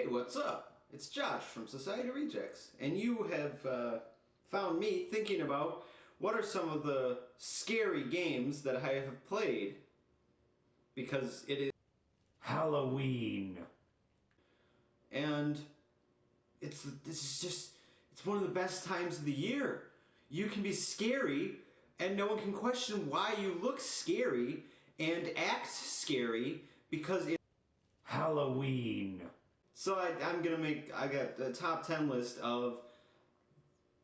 Hey, what's up? It's Josh from Society Rejects, and you have found me thinking about what are some of the scary games that I have played, because it is Halloween. and it's one of the best times of the year. You can be scary, and no one can question why you look scary and act scary because it's Halloween. So I got a top 10 list of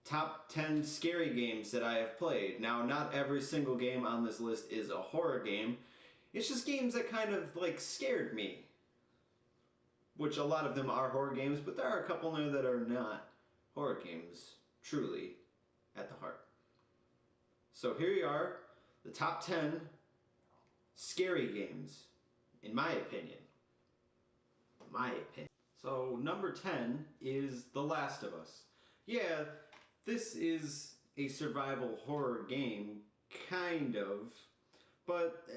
top 10 scary games that I have played. Now, not every single game on this list is a horror game. It's just games that kind of, like, scared me. Which a lot of them are horror games, but there are a couple there that are not horror games, truly, at the heart. So here you are, the top 10 scary games, in my opinion. So number 10 is The Last of Us. Yeah, this is a survival horror game, kind of, but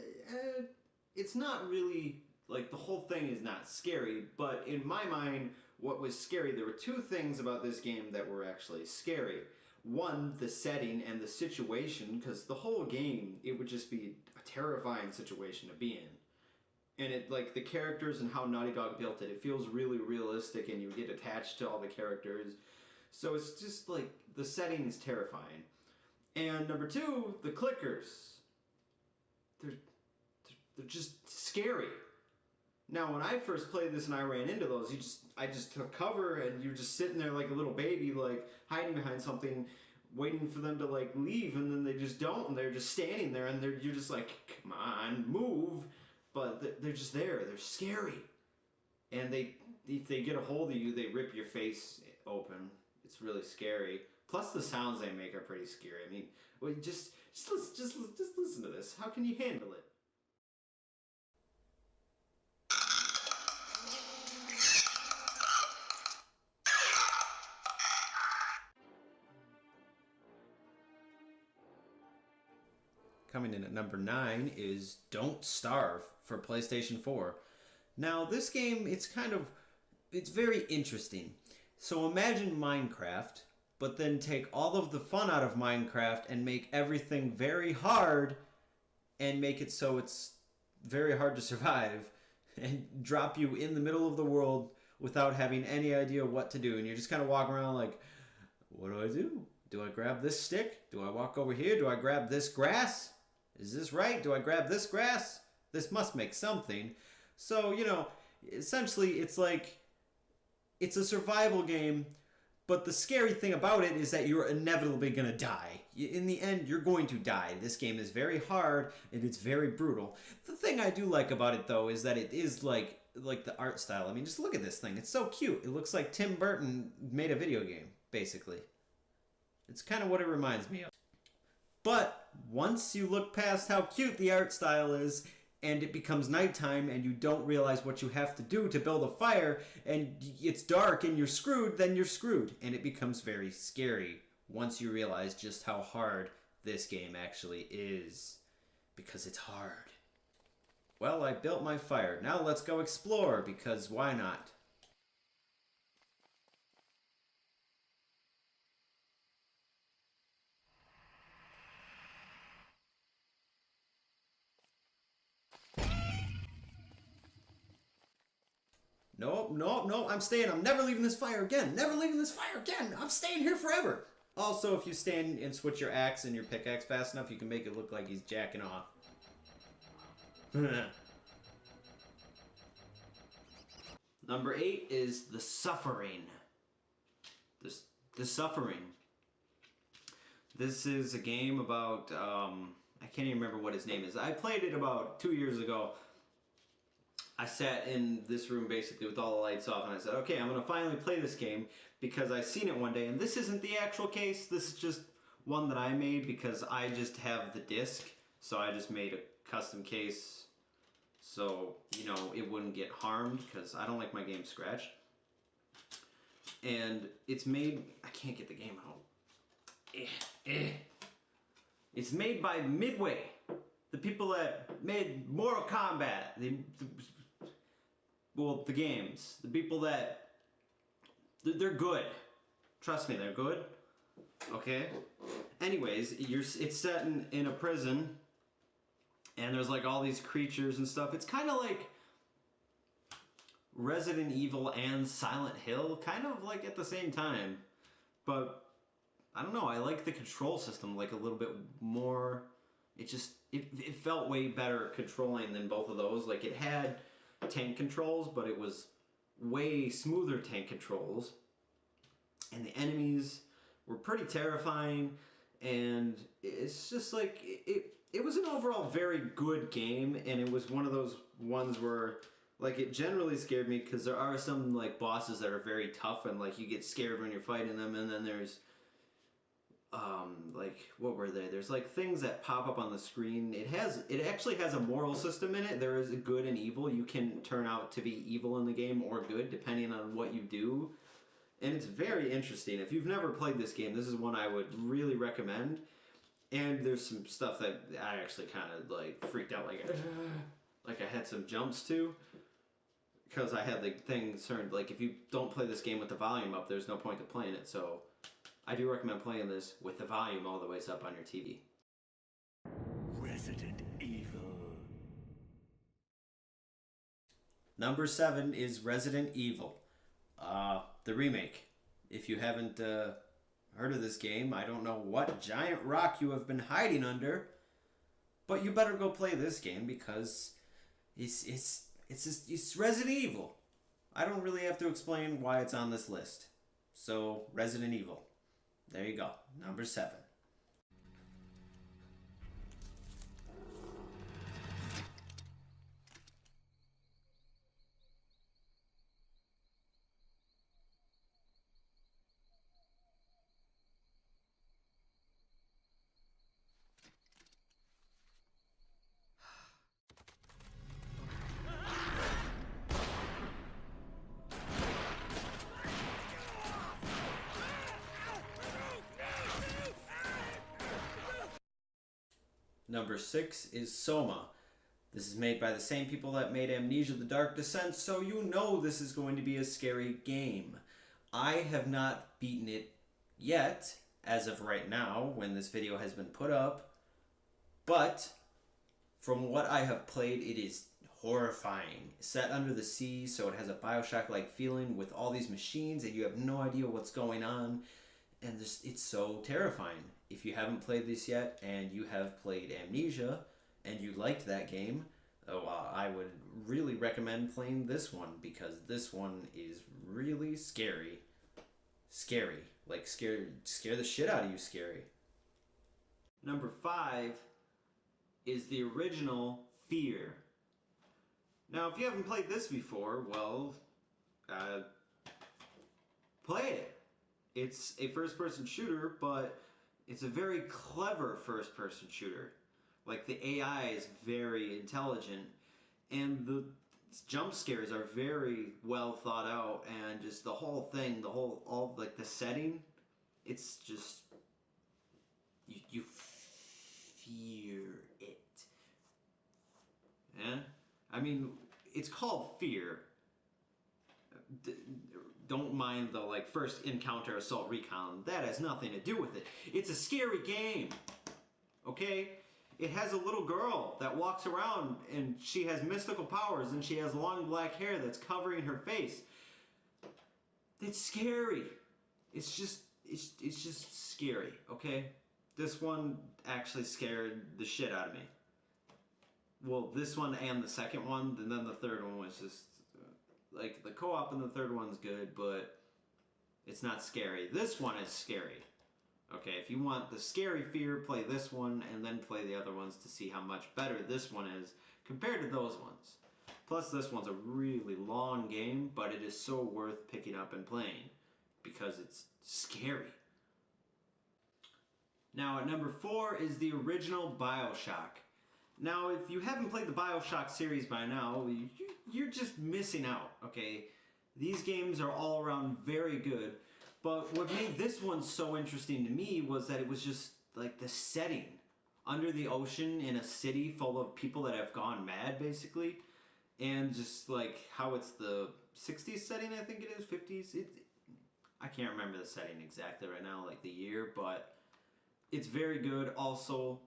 it's not really, like, the whole thing is not scary, but in my mind, what was scary, there were two things about this game that were actually scary. One, the setting and the situation, because the whole game, it would just be a terrifying situation to be in. And it, like, the characters and how Naughty Dog built it, it feels really realistic and you get attached to all the characters. So it's just, like, the setting is terrifying. And number two, the clickers. They're just scary. Now, when I first played this and I ran into those, I just took cover and you're just sitting there like a little baby, like, hiding behind something, waiting for them to, like, leave, and then they just don't, and they're just standing there, and you're just like, come on, move. But they're just there. They're scary. And if they get a hold of you, they rip your face open. It's really scary. Plus the sounds they make are pretty scary. I mean, well, just listen to this. How can you handle it? Coming in at number 9 is Don't Starve for PlayStation 4. Now, this game, it's very interesting. So imagine Minecraft, but then take all of the fun out of Minecraft and make everything very hard and make it so it's very hard to survive and drop you in the middle of the world without having any idea what to do. And you're just kind of walking around like, what do I do? Do I grab this stick? Do I walk over here? Do I grab this grass? Is this right? Do I grab this grass? This must make something. So, essentially it's like, it's a survival game, but the scary thing about it is that you're inevitably going to die. In the end, you're going to die. This game is very hard, and it's very brutal. The thing I do like about it, though, is that it is like the art style. I mean, just look at this thing. It's so cute. It looks like Tim Burton made a video game, basically. It's kind of what it reminds me of. But once you look past how cute the art style is, and it becomes nighttime and you don't realize what you have to do to build a fire, and it's dark and you're screwed, then you're screwed. And it becomes very scary once you realize just how hard this game actually is. Because it's hard. Well, I built my fire. Now let's go explore, because why not? No, I'm staying. I'm never leaving this fire again. Never leaving this fire again. I'm staying here forever. Also, if you stand and switch your axe and your pickaxe fast enough, you can make it look like he's jacking off. Number 8 is The Suffering. The Suffering. This is a game about, I can't even remember what his name is. I played it about 2 years ago. I sat in this room basically with all the lights off, and I said, okay, I'm going to finally play this game because I seen it one day. And this isn't the actual case. This is just one that I made because I just have the disc. So I just made a custom case so, it wouldn't get harmed because I don't like my game scratched. And it's made, I can't get the game out. It's made by Midway. The people that made Mortal Kombat, the games. The people that They're good. Trust me, they're good. Okay? Anyways, it's set in a prison, and there's like all these creatures and stuff. It's kind of like Resident Evil and Silent Hill, kind of like at the same time. But I don't know, I like the control system like a little bit more. It felt way better controlling than both of those. Like it had tank controls, but it was way smoother tank controls. And the enemies were pretty terrifying, and it's just like it was an overall very good game, and it was one of those ones where like it generally scared me because there are some like bosses that are very tough and like you get scared when you're fighting them, and then there's like what were they? There's like things that pop up on the screen. It actually has a moral system in it. There is a good and evil. You can turn out to be evil in the game or good depending on what you do. And it's very interesting. If you've never played this game, this is one I would really recommend. And there's some stuff that I actually kind of like freaked out, like I had some jumps too, because I had the thing turned. Like if you don't play this game with the volume up, there's no point to playing it. So I do recommend playing this with the volume all the way up on your TV. Resident Evil. Number 7 is Resident Evil, the remake. If you haven't heard of this game, I don't know what giant rock you have been hiding under, but you better go play this game because it's Resident Evil. I don't really have to explain why it's on this list. So Resident Evil, there you go, number 7. Number 6 is Soma. This is made by the same people that made Amnesia: The Dark Descent, so you know this is going to be a scary game. I have not beaten it yet, as of right now, when this video has been put up, but from what I have played, it is horrifying. Set under the sea, so it has a Bioshock-like feeling with all these machines and you have no idea what's going on, and it's so terrifying. If you haven't played this yet and you have played Amnesia and you liked that game, I would really recommend playing this one because this one is really scary. Scary. Like scare the shit out of you scary. Number 5 is the original Fear. Now, if you haven't played this before, well, play it. It's a first-person shooter, but it's a very clever first-person shooter. Like, the AI is very intelligent, and the jump scares are very well thought out, and just the whole thing, all like the setting, it's just, you fear it. Yeah? I mean, it's called Fear. Don't mind the like first encounter assault recon. That has nothing to do with it. It's a scary game. Okay? It has a little girl that walks around and she has mystical powers and she has long black hair that's covering her face. It's scary. It's just scary, okay? This one actually scared the shit out of me. Well, this one and the second one, and then the third one was just like the co-op in the third one's good, but it's not scary. This one is scary. Okay, if you want the scary Fear, play this one and then play the other ones to see how much better this one is compared to those ones. Plus, this one's a really long game, but it is so worth picking up and playing because it's scary. Now, at number 4 is the original Bioshock. Now, if you haven't played the Bioshock series by now, you're just missing out, okay? These games are all around very good, but what made this one so interesting to me was that it was just, like, the setting. Under the ocean in a city full of people that have gone mad, basically, and just, like, how it's the 60s setting, I think it is, 50s. I can't remember the setting exactly right now, like the year, but it's very good. Also,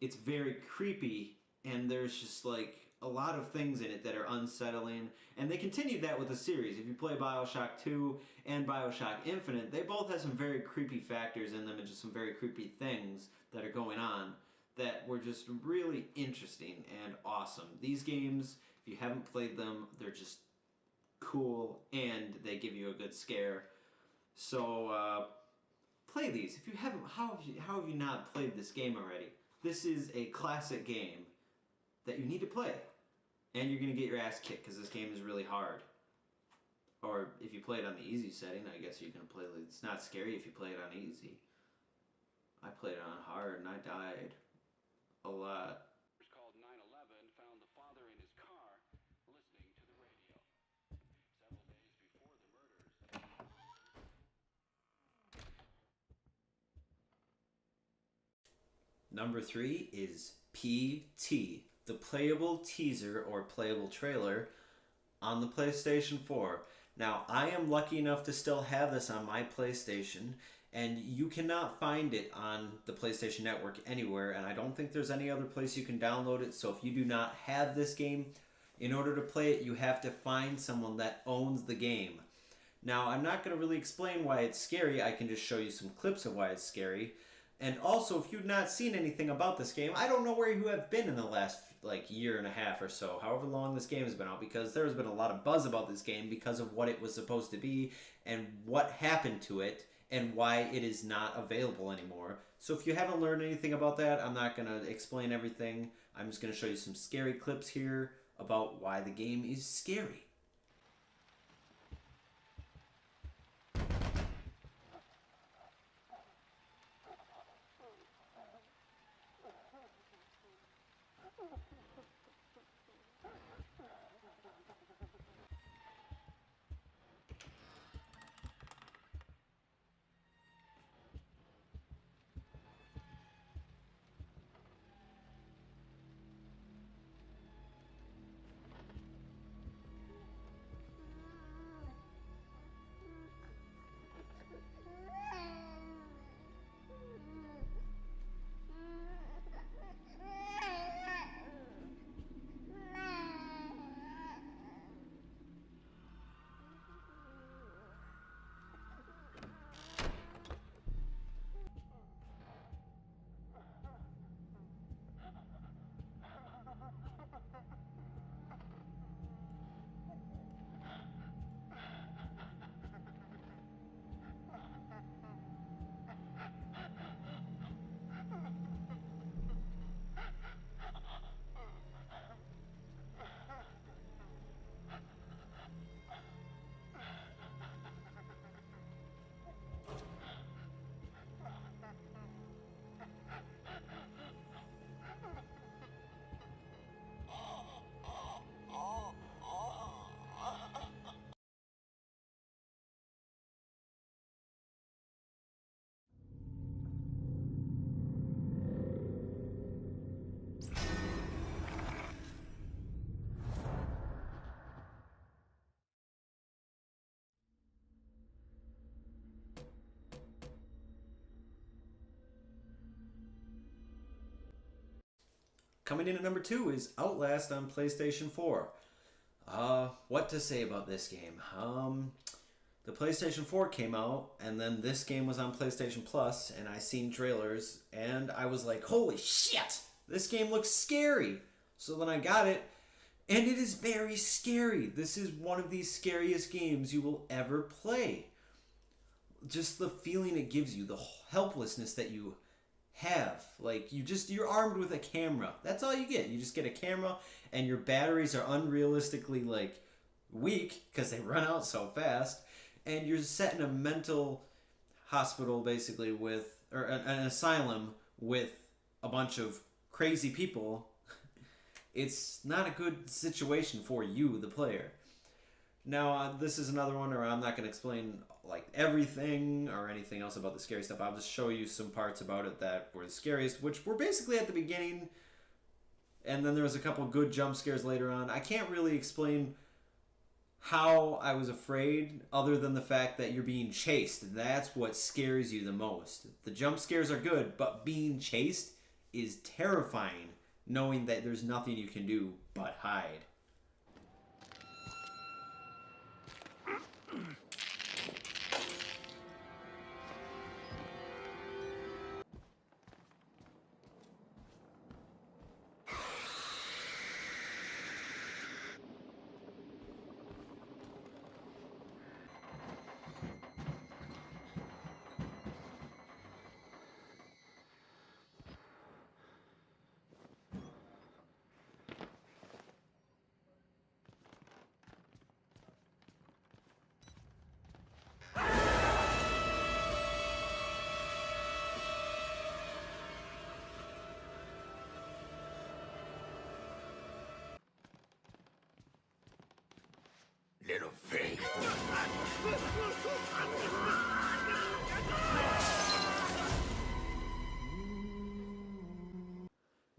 it's very creepy, and there's just like a lot of things in it that are unsettling. And they continued that with the series. If you play Bioshock 2 and Bioshock Infinite, they both have some very creepy factors in them and just some very creepy things that are going on that were just really interesting and awesome. These games, if you haven't played them, they're just cool and they give you a good scare. So play these. If you haven't, how have you not played this game already? This is a classic game that you need to play, and you're gonna get your ass kicked because this game is really hard. Or if you play it on the easy setting, I guess you can play it. It's not scary if you play it on easy. I played it on hard and I died a lot. Called 911 found the father in his car listening to the radio. Several days before the murders. Number 3 is PT, the playable teaser or playable trailer on the PlayStation 4. Now, I am lucky enough to still have this on my PlayStation, and you cannot find it on the PlayStation Network anywhere, and I don't think there's any other place you can download it. So if you do not have this game, in order to play it, you have to find someone that owns the game. Now, I'm not going to really explain why it's scary. I can just show you some clips of why it's scary. And also, if you've not seen anything about this game, I don't know where you have been in the last year and a half or so, however long this game has been out, because there's been a lot of buzz about this game because of what it was supposed to be and what happened to it and why it is not available anymore. So if you haven't learned anything about that, I'm not going to explain everything. I'm just going to show you some scary clips here about why the game is scary. Coming in at number 2 is Outlast on PlayStation 4. What to say about this game? The PlayStation 4 came out, and then this game was on PlayStation Plus, and I seen trailers, and I was like, holy shit! This game looks scary! So then I got it, and it is very scary. This is one of the scariest games you will ever play. Just the feeling it gives you, the helplessness that you have. You're armed with a camera. That's all you get. You just get a camera, and your batteries are unrealistically weak because they run out so fast, and you're set in a mental hospital basically or an asylum with a bunch of crazy people. It's not a good situation for you, the player. Now, this is another one where I'm not going to explain everything or anything else about the scary stuff. I'll just show you some parts about it that were the scariest, which were basically at the beginning, and then there was a couple good jump scares later on. I can't really explain how I was afraid, other than the fact that you're being chased. That's what scares you the most. The jump scares are good, but being chased is terrifying, knowing that there's nothing you can do but hide. Little pig.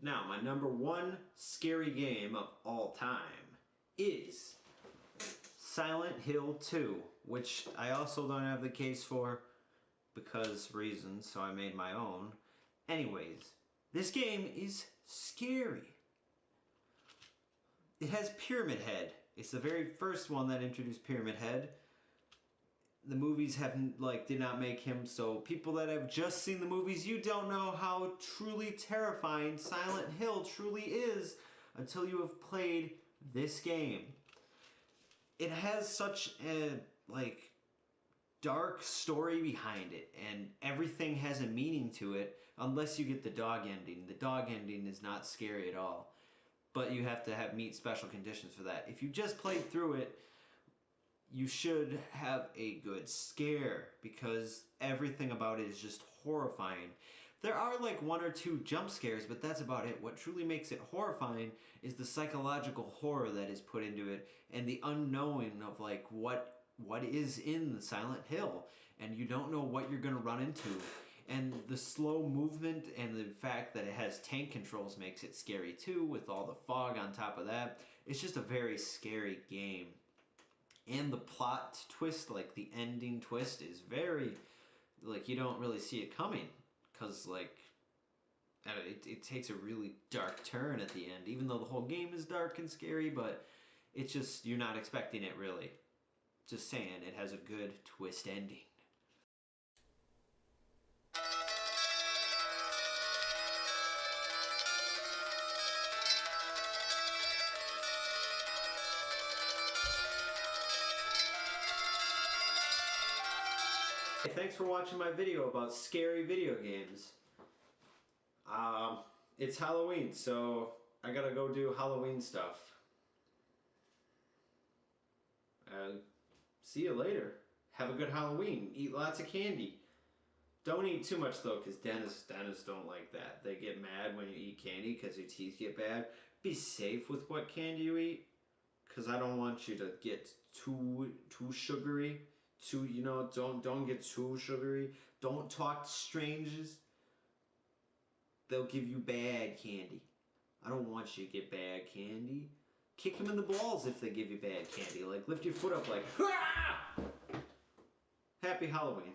Now, my number one scary game of all time is Silent Hill 2, which I also don't have the case for because reasons, so I made my own. Anyways, this game is scary. It has Pyramid Head. It's the very first one that introduced Pyramid Head. The movies did not make him, so people that have just seen the movies, you don't know how truly terrifying Silent Hill truly is until you have played this game. It has such a dark story behind it, and everything has a meaning to it unless you get the dog ending. The dog ending is not scary at all, but you have to meet special conditions for that. If you just played through it, you should have a good scare because everything about it is just horrifying. There are one or two jump scares, but that's about it. What truly makes it horrifying is the psychological horror that is put into it and the unknowing of what is in Silent Hill, and you don't know what you're going to run into. And the slow movement and the fact that it has tank controls makes it scary too, with all the fog on top of that. It's just a very scary game. And the plot twist, the ending twist, is very, you don't really see it coming. Because, it takes a really dark turn at the end. Even though the whole game is dark and scary, but it's just, you're not expecting it really. Just saying, it has a good twist ending. Hey, thanks for watching my video about scary video games. It's Halloween, so I gotta go do Halloween stuff. See you later. Have a good Halloween. Eat lots of candy. Don't eat too much though, because dentists don't like that. They get mad when you eat candy because your teeth get bad. Be safe with what candy you eat, because I don't want you to get too sugary. Don't get too sugary. Don't talk to strangers. They'll give you bad candy. I don't want you to get bad candy. Kick them in the balls if they give you bad candy. Lift your foot up Happy Halloween.